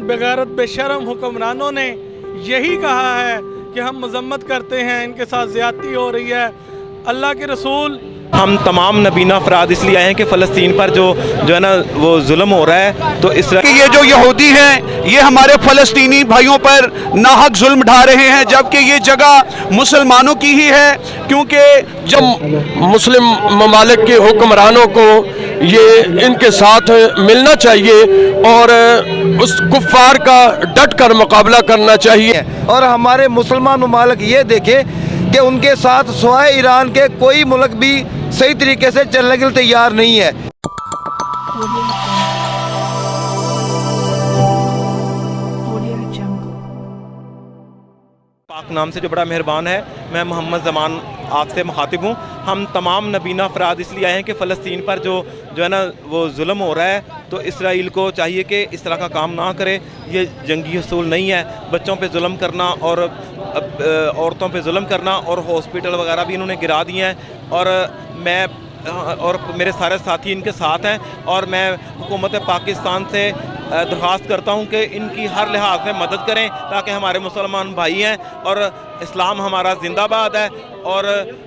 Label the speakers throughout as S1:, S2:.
S1: बेगैरत बेशरम हुक्मरानों ने यही कहा है कि हम मजम्मत करते हैं, इनके साथ ज़्यादती हो रही है। अल्लाह के रसूल,
S2: हम तमाम नबीना अफराद इसलिए आए हैं कि फ़लस्तीन पर जो है ना वो जुल्म हो रहा है, तो इस
S3: कि ये जो यहूदी हैं ये हमारे फ़लस्तीनी भाइयों पर नाहक जुल्म ढा रहे हैं, जबकि ये जगह मुसलमानों की ही है। क्योंकि
S4: जब मुस्लिम ममालिक के हुक्मरानों को ये इनके साथ मिलना चाहिए और उस कुफ़ार का डट कर मुकाबला करना चाहिए।
S5: और हमारे मुसलमान ममालिक ये देखें कि उनके साथ सिवाय ईरान के कोई मुल्क भी सही तरीके से चलने के लिए तैयार नहीं है।
S2: पाक नाम से जो बड़ा मेहरबान है, मैं मोहम्मद ज़मान आपसे मुखातिब हूँ। हम तमाम नबीना अफराद इसलिए आए हैं कि फ़लस्तीन पर जो है ना वो जुल्म हो रहा है, तो इसराइल को चाहिए कि इस तरह का काम ना करे। ये जंगी असूल नहीं है। बच्चों पे जुल्म करना और औरतों पे जुल्म करना और हॉस्पिटल वगैरह भी इन्होंने गिरा दिए हैं। और मैं और मेरे सारे साथी इनके साथ हैं, और मैं हुकूमत पाकिस्तान से दरख्वास्त करता हूं कि इनकी हर लिहाज से मदद करें, ताकि हमारे मुसलमान भाई हैं और इस्लाम हमारा ज़िंदाबाद है, और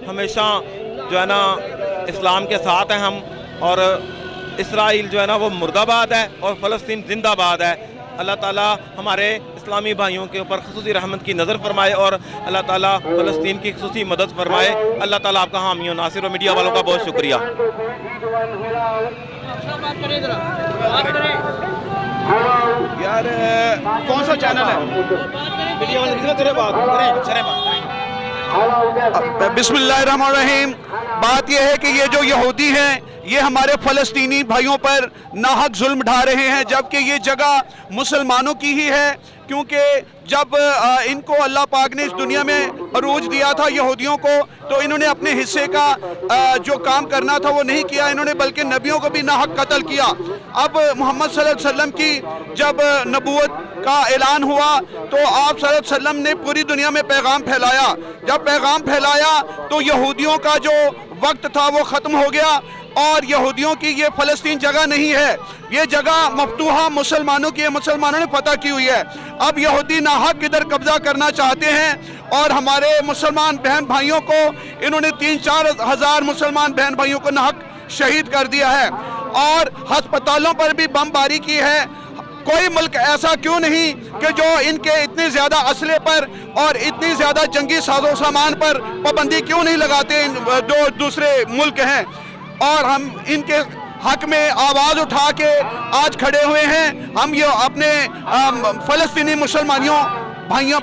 S2: हमेशा जो है ना इस्लाम के साथ हैं हम। और इसराइल जो है ना वो मुर्दाबाद है और फ़लस्तीन ज़िंदाबाद है। अल्लाह ताला हमारे इस्लामी भाइयों के ऊपर ख़ुसूसी रहमत की नज़र फरमाए और अल्लाह ताला फ़लस्तीन की ख़ुसूसी मदद फरमाए। अल्लाह ताला आपका हामी और नासिर, और मीडिया वालों का बहुत शुक्रिया।
S3: यार कौन सा चैनल है?
S5: मीडिया वाले तेरे बात
S3: बिस्मिल्लाहिर्रहमानिर्रहीम। बात यह है कि ये जो यहूदी हैं ये हमारे फ़लस्तीनी भाइयों पर नाहक जुल्म ढा रहे हैं, जबकि ये जगह मुसलमानों की ही है। क्योंकि जब इनको अल्लाह पाक ने इस दुनिया में अरूज दिया था यहूदियों को, तो इन्होंने अपने हिस्से का जो काम करना था वो नहीं किया इन्होंने, बल्कि नबियों को भी नाहक कत्ल किया। अब मोहम्मद सल्लल्लाहु अलैहि वसल्लम की जब नबूवत का ऐलान हुआ तो आप सल्लल्लाहु अलैहि वसल्लम ने पूरी दुनिया में पैगाम फैलाया। जब पैगाम फैलाया तो यहूदियों का जो वक्त था वो ख़त्म हो गया, और यहूदियों की ये फ़लस्तीन जगह नहीं है, ये जगह मफ्तूहा मुसलमानों की है, मुसलमानों ने फतह की हुई है। अब यहूदी नाहक इधर कब्जा करना चाहते हैं, और हमारे मुसलमान बहन भाइयों को इन्होंने 3-4 हज़ार मुसलमान बहन भाइयों को नाहक शहीद कर दिया है, और हस्पतालों पर भी बमबारी की है। कोई मुल्क ऐसा क्यों नहीं कि जो इनके इतनी ज़्यादा असले पर और इतनी ज़्यादा जंगी साजो सामान पर पाबंदी क्यों नहीं लगाते जो दूसरे मुल्क हैं। और हम इनके हक में आवाज़ उठा के आज खड़े हुए हैं। हम ये अपने फ़लस्तीनी मुसलमानियों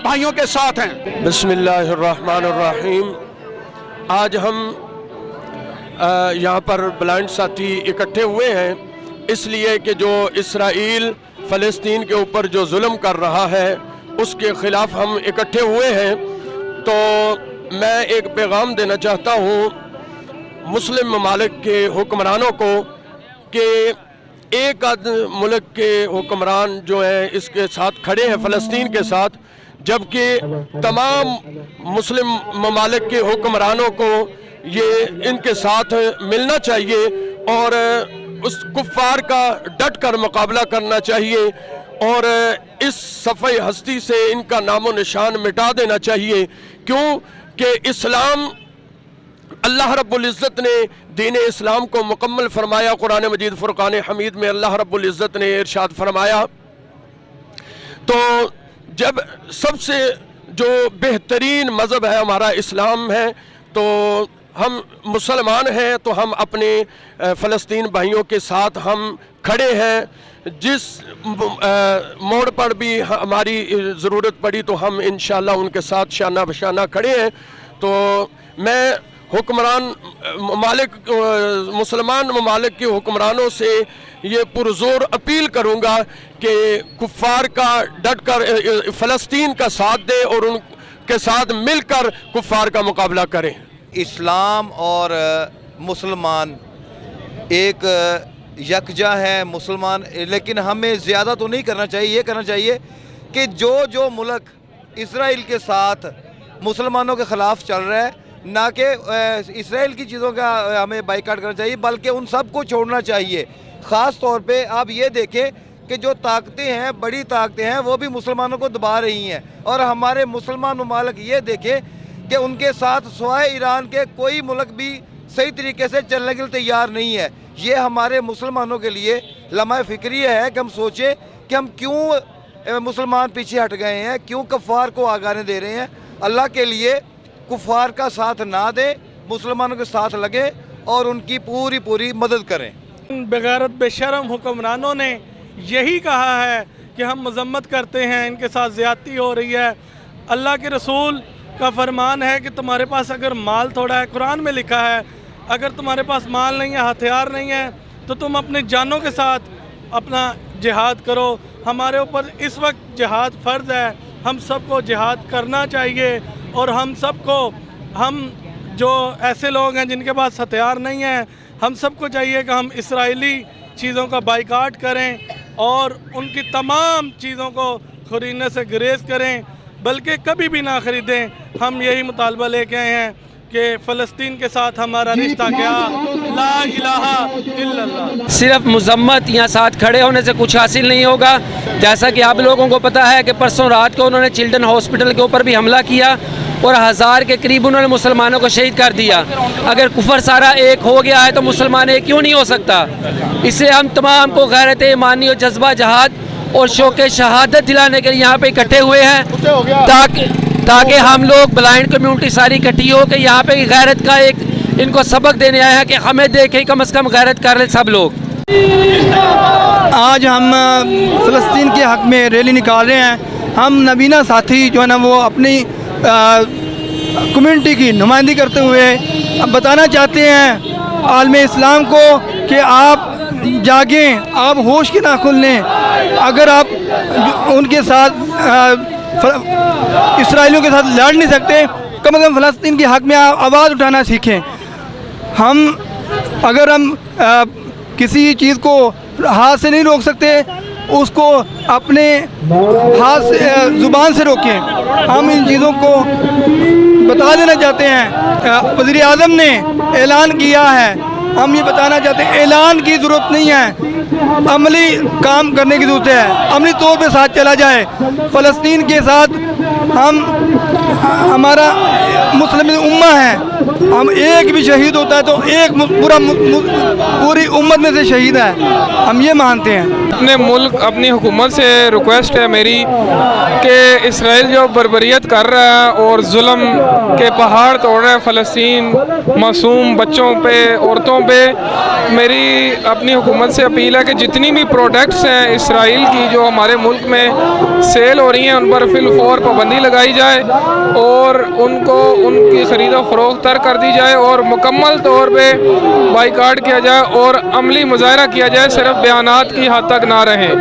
S3: भाइयों के साथ हैं।
S4: बिस्मिल्लाहिर्रहमानिर्रहीम। आज हम यहाँ पर ब्लाइंड साथी इकट्ठे हुए हैं इसलिए कि जो इसराइल फ़लस्तीन के ऊपर जो जुल्म कर रहा है उसके ख़िलाफ़ हम इकट्ठे हुए हैं। तो मैं एक पैगाम देना चाहता हूँ मुस्लिम ममालिक के हुक्मरानों को कि एक आध मुल्क के हुक्मरान जो हैं इसके साथ खड़े हैं फ़लस्तीन के साथ, जबकि तमाम मुस्लिम ममालिक के हुक्मरानों को ये इनके साथ मिलना चाहिए और उस कुफ़ार का डट कर मुकाबला करना चाहिए, और इस सफ़े हस्ती से इनका नामो निशान मिटा देना चाहिए। क्यों कि इस्लाम, अल्लाह रब्बुल इज़्ज़त ने दीन इस्लाम को मुकम्मल फरमाया। कुरान मजीद फ़ुरक़ान हमीद में अल्लाह रब्बुल इज़्ज़त ने इरशाद फरमाया, तो जब सबसे जो बेहतरीन मज़हब है हमारा इस्लाम है, तो हम मुसलमान हैं, तो हम अपने फ़लस्तीन भाइयों के साथ हम खड़े हैं। जिस मोड़ पर भी हमारी ज़रूरत पड़ी तो हम इंशाअल्लाह उनके साथ शाना बशाना खड़े हैं। तो मैं हुक्मरान ममालिक, मुसलमान ममालिक के हुक्मरानों से ये पुरज़ोर अपील करूँगा कि कुफ़ार का डट कर फ़लस्तीन का साथ दें और उनके साथ मिलकर कुफ़ार का मुकाबला करें।
S5: इस्लाम और मुसलमान एक यकजा है मुसलमान, लेकिन हमें ज़्यादा तो नहीं करना चाहिए। ये करना चाहिए कि जो मुल्क इसराइल के साथ मुसलमानों के ख़िलाफ़ चल रहा है, ना कि इसराइल की चीज़ों का हमें बाइकाट करना चाहिए, बल्कि उन सब को छोड़ना चाहिए। ख़ास तौर पे आप ये देखें کہ جو طاقتیں ہیں، بڑی طاقتیں ہیں، وہ بھی مسلمانوں کو دبا رہی ہیں، اور ہمارے مسلمان ممالک یہ دیکھیں کہ ان کے ساتھ سوائے ایران کے کوئی ملک بھی صحیح طریقے سے چلنے کے لیے تیار نہیں ہے۔ یہ ہمارے مسلمانوں کے لیے لمحہ فکریہ ہے کہ ہم سوچیں کہ ہم کیوں مسلمان پیچھے ہٹ گئے ہیں، کیوں کفار کو آگانے دے رہے ہیں۔ اللہ کے لیے کفار کا ساتھ نہ دیں، مسلمانوں کے ساتھ لگیں اور ان کی پوری مدد کریں۔
S1: بغیرت بے شرم حکمرانوں نے یہی کہا ہے کہ ہم مذمت کرتے ہیں، ان کے ساتھ زیادتی ہو رہی ہے۔ اللہ کے رسول کا فرمان ہے کہ تمہارے پاس اگر مال تھوڑا ہے، قرآن میں لکھا ہے اگر تمہارے پاس مال نہیں ہے، ہتھیار نہیں ہے، تو تم اپنے جانوں کے ساتھ اپنا جہاد کرو۔ ہمارے اوپر اس وقت جہاد فرض ہے، ہم سب کو جہاد کرنا چاہیے، اور ہم سب کو، ہم جو ایسے لوگ ہیں جن کے پاس ہتھیار نہیں ہیں، ہم سب کو چاہیے کہ ہم اسرائیلی چیزوں کا بائیکاٹ کریں اور ان کی تمام چیزوں کو خریدنے سے گریز کریں، بلکہ کبھی بھی نہ خریدیں۔ ہم یہی مطالبہ لے کے آئے ہیں کہ فلسطین کے ساتھ ہمارا رشتہ کیا، لا الہ الا اللہ۔
S6: صرف مذمت یا ساتھ کھڑے ہونے سے کچھ حاصل نہیں ہوگا۔ جیسا کہ آپ لوگوں کو پتہ ہے کہ پرسوں رات کو انہوں نے چلڈرن ہاسپٹل کے اوپر بھی حملہ کیا اور 1000 کے قریب انہوں نے مسلمانوں کو شہید کر دیا۔ اگر کفر سارا ایک ہو گیا ہے تو مسلمان ایک کیوں نہیں ہو سکتا؟ اسے ہم تمام کو غیرت ایمانی اور جذبہ جہاد اور شوق شہادت دلانے کے لیے یہاں پہ اکٹھے ہوئے ہیں، تاکہ ہم لوگ بلائنڈ کمیونٹی ساری اکٹھی ہو کہ یہاں پہ غیرت کا ایک ان کو سبق دینے آئے ہیں کہ ہمیں دیکھیں کم از کم غیرت کر لیں سب لوگ۔
S7: آج ہم فلسطین کے حق میں ریلی نکال رہے ہیں۔ ہم نبینہ ساتھی جو ہے نا وہ اپنی کمیونٹی کی نمائندگی کرتے ہوئے بتانا چاہتے ہیں عالم اسلام کو کہ آپ جاگیں، آپ ہوش کے ناخن لیں۔ اگر آپ ان کے ساتھ اسرائیلیوں کے ساتھ لڑ نہیں سکتے، کم از کم فلسطین کے حق میں آواز اٹھانا سیکھیں۔ اگر ہم کسی چیز کو ہاتھ سے نہیں روک سکتے، اس کو اپنے ہاتھ سے زبان سے روکیں۔ ہم ان چیزوں کو بتا دینا چاہتے ہیں۔ وزیر اعظم نے اعلان کیا ہے، ہم یہ بتانا چاہتے ہیں اعلان کی ضرورت نہیں ہے، عملی کام کرنے کی ضرورت ہے، عملی طور پہ ساتھ چلا جائے۔ فلسطین کے ساتھ ہمارا مسلم امہ ہے، ہم ایک بھی شہید ہوتا ہے تو ایک پوری امت میں سے شہید ہے، ہم یہ مانتے ہیں۔
S8: اپنے ملک، اپنی حکومت سے ریکویسٹ ہے میری کہ اسرائیل جو بربریت کر رہا ہے اور ظلم کے پہاڑ توڑ رہا ہے فلسطین، معصوم بچوں پہ، عورتوں پہ، میری اپنی حکومت سے اپیل ہے کہ جتنی بھی پروڈکٹس ہیں اسرائیل کی جو ہمارے ملک میں سیل ہو رہی ہیں ان پر فی الفور پابندی لگائی جائے اور ان کو ان کی خرید و فروخت ترک کر دی جائے اور مکمل طور پہ بائیکاٹ کیا جائے اور عملی مظاہرہ کیا جائے، صرف بیانات کی حد تک نہ رہیں۔